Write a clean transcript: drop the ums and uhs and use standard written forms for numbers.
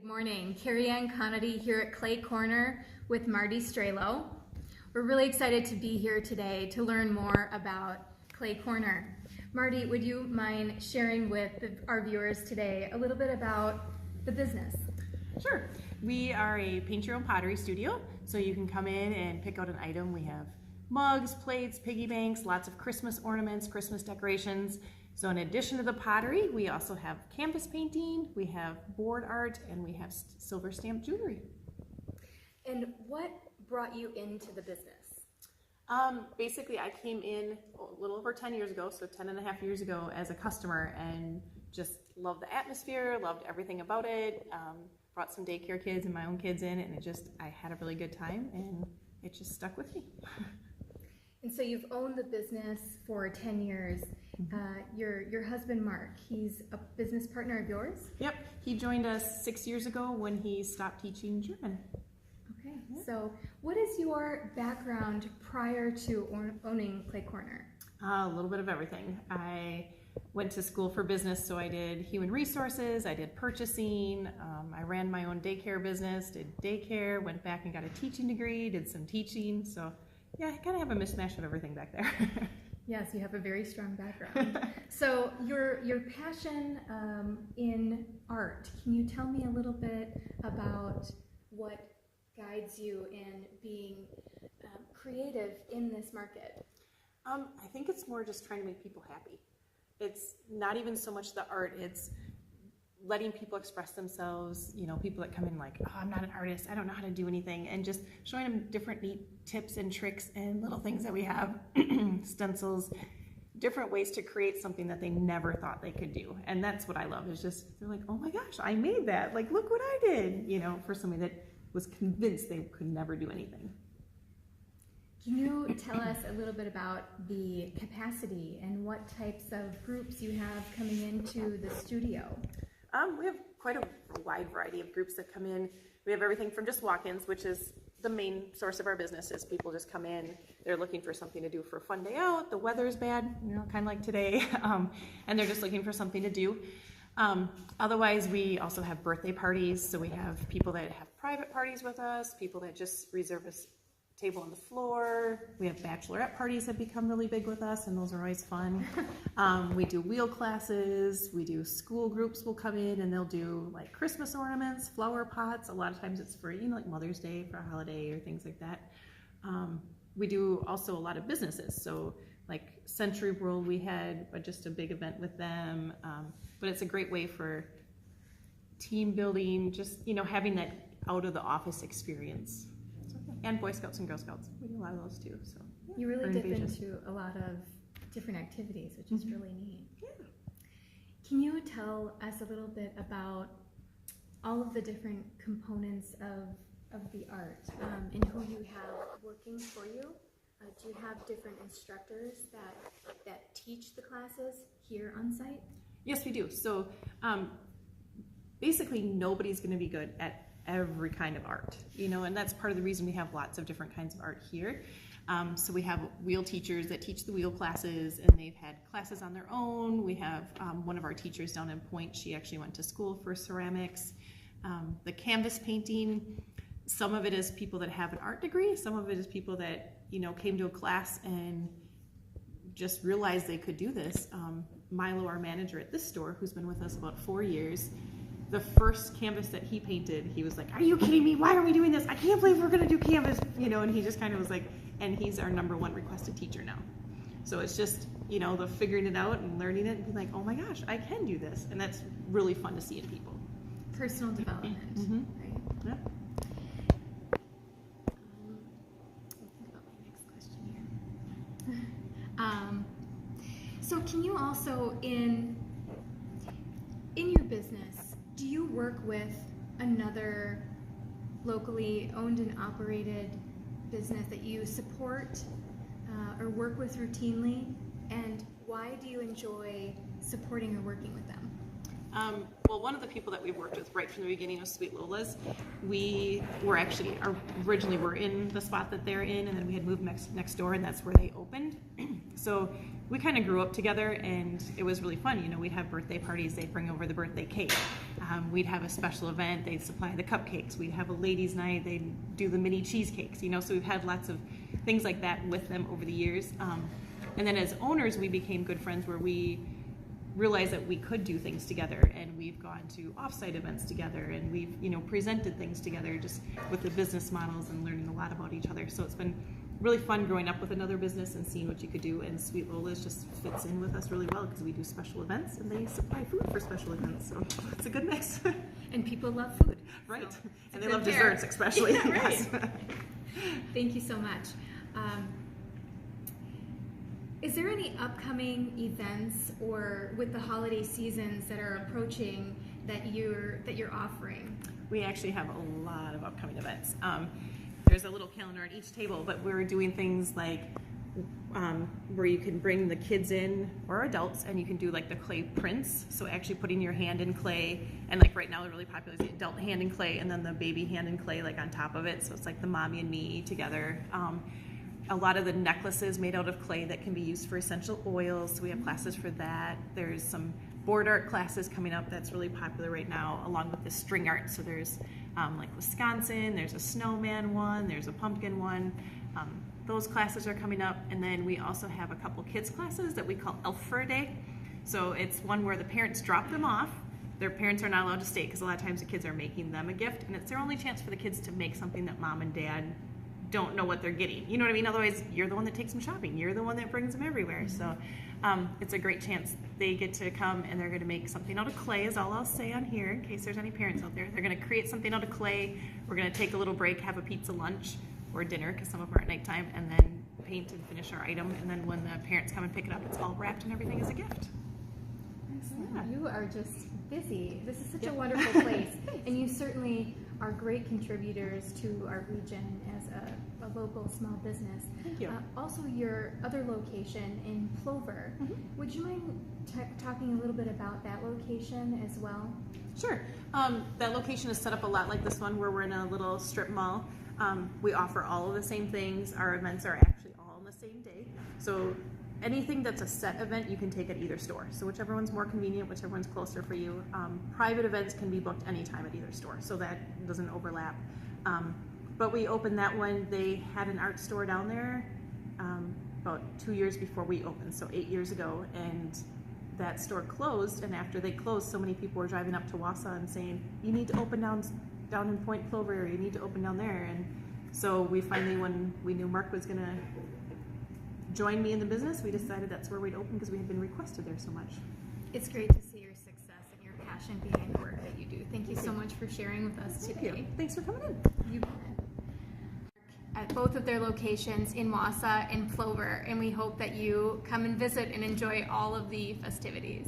Morning, Carrie Ann Conity here at Clay Corner with Marty Strelo. We're really excited to be here today to learn more about Clay Corner. Marty, would you mind sharing with our viewers today a little bit about the business? Sure. We are a paint your own pottery studio, so you can come in and pick out an item. We have mugs, plates, piggy banks, lots of Christmas ornaments, Christmas decorations. So in addition to the pottery, we also have canvas painting, we have board art, and we have silver stamped jewelry. And what brought you into the business? Basically, I came in a little over 10 years ago, so 10 and a half years ago as a customer, and just loved the atmosphere, loved everything about it. Brought some daycare kids and my own kids in, and I had a really good time, and it just stuck with me. And so you've owned the business for 10 years. Your husband, Mark, he's a business partner of yours? Yep, he joined us 6 years ago when he stopped teaching German. Okay, so what is your background prior to owning Clay Corner? A little bit of everything. I went to school for business, so I did human resources, I did purchasing, I ran my own daycare business, did daycare, went back and got a teaching degree, did some teaching, so yeah, I kind of have a mishmash of everything back there. Yes, you have a very strong background. So your passion in art, can you tell me a little bit about what guides you in being creative in this market? I think it's more just trying to make people happy. It's not even so much the art, it's letting people express themselves, you know, people that come in like, oh, I'm not an artist, I don't know how to do anything, and just showing them different neat tips and tricks and little things that we have, stencils, different ways to create something that they never thought they could do. And that's what I love, is just, they're like, oh my gosh, I made that, like, look what I did, you know, for somebody that was convinced they could never do anything. Can you tell us a little bit about the capacity and what types of groups you have coming into the studio? We have quite a wide variety of groups that come in. We have everything from just walk-ins, which is the main source of our business, is people just come in, they're looking for something to do for a fun day out, the weather's bad, you know, kind of like today, and they're just looking for something to do. Otherwise, we also have birthday parties, so we have people that have private parties with us, people that just reserve a table on the floor. We have bachelorette parties that become really big with us, and those are always fun. We do wheel classes, we do school groups will come in and they'll do like Christmas ornaments, flower pots. A lot of times it's for, you know, like Mother's Day for a holiday or things like that. We do also a lot of businesses, so like Century World, we had just a big event with them, but it's a great way for team building, just, you know, having that out of the office experience. And Boy Scouts and Girl Scouts. We do a lot of those too. So yeah, you really dip into a lot of different activities, which is really neat. Yeah. Can you tell us a little bit about all of the different components of the art and who you have working for you? Do you have different instructors that teach the classes here on site? Yes, we do. So basically nobody's going to be good at every kind of art, you know, and that's part of the reason we have lots of different kinds of art here. So we have wheel teachers that teach the wheel classes, and they've had classes on their own. We have one of our teachers down in Point, she actually went to school for ceramics. The canvas painting, some of it is people that have an art degree, some of it is people that, you know, came to a class and just realized they could do this. Milo, our manager at this store, who's been with us about 4 years, the first canvas that he painted, he was like, are you kidding me? Why are we doing this? I can't believe we're going to do canvas, you know, and he just kind of was like, and he's our #1 requested teacher now. So it's just, you know, the figuring it out and learning it and being like, oh my gosh, I can do this. And that's really fun to see in people. Personal development, right? Yeah. I'll think about my next question here. So can you also, in your business, do you work with another locally owned and operated business that you support or work with routinely? And why do you enjoy supporting or working with them? Well, one of the people that we've worked with right from the beginning was Sweet Lola's. We were actually, originally were in the spot that they're in, and then we had moved next door, and that's where they opened. So we kind of grew up together, and it was really fun. You know, we'd have birthday parties, they'd bring over the birthday cake. We'd have a special event, they'd supply the cupcakes. We'd have a ladies' night, they'd do the mini cheesecakes, you know, so we've had lots of things like that with them over the years. And then as owners, we became good friends where we realized that we could do things together, and we've gone to off-site events together, and we've, you know, presented things together just with the business models and learning a lot about each other. So it's been really fun growing up with another business and seeing what you could do, and Sweet Lola's just fits in with us really well because we do special events and they supply food for special events, so it's a good mix. And people love food. Right, So and they love desserts especially. Yeah, right. Yes. Thank you so much. Is there any upcoming events or with the holiday seasons that are approaching that you're offering? We actually have a lot of upcoming events. There's a little calendar on each table, but we're doing things like where you can bring the kids in or adults, and you can do like the clay prints. So actually putting your hand in clay, and like right now they're really popular is the adult hand in clay and then the baby hand in clay like on top of it. So it's like the mommy and me together. A lot of the necklaces made out of clay that can be used for essential oils. So we have classes for that. There's some board art classes coming up that's really popular right now, along with the string art. So there's like Wisconsin, there's a snowman one, there's a pumpkin one. Those classes are coming up. And then we also have a couple kids classes that we call Elf for a Day. So it's one where the parents drop them off. Their parents are not allowed to stay because a lot of times the kids are making them a gift, and it's their only chance for the kids to make something that mom and dad don't know what they're getting. You know what I mean? Otherwise, you're the one that takes them shopping. You're the one that brings them everywhere. So it's a great chance. They get to come and they're going to make something out of clay, is all I'll say on here in case there's any parents out there. They're going to create something out of clay. We're going to take a little break, have a pizza lunch or dinner, because some of them are at nighttime, and then paint and finish our item. And then when the parents come and pick it up, it's all wrapped and everything is a gift. Excellent. Yeah. You are just busy. This is such a wonderful place, and you certainly are great contributors to our region as a local small business. Thank you. Also, your other location in Plover. Would you mind talking a little bit about that location as well? Sure. That location is set up a lot like this one, where we're in a little strip mall. We offer all of the same things. Our events are actually all on the same day. So anything that's a set event, you can take at either store. So whichever one's more convenient, whichever one's closer for you. Private events can be booked anytime at either store, so that doesn't overlap. But we opened that one. They had an art store down there about 2 years before we opened, so 8 years ago, and that store closed. And after they closed, so many people were driving up to Wausau and saying, you need to open down in Point Plover, you need to open down there. And so we finally, when we knew Mark was going to join me in the business, we decided that's where we'd open because we had been requested there so much. It's great to see your success and your passion behind the work that you do. Thank you so much for sharing with us today. Thank you. Thanks for coming in. You bet. At both of their locations in Wausau and Plover, and we hope that you come and visit and enjoy all of the festivities.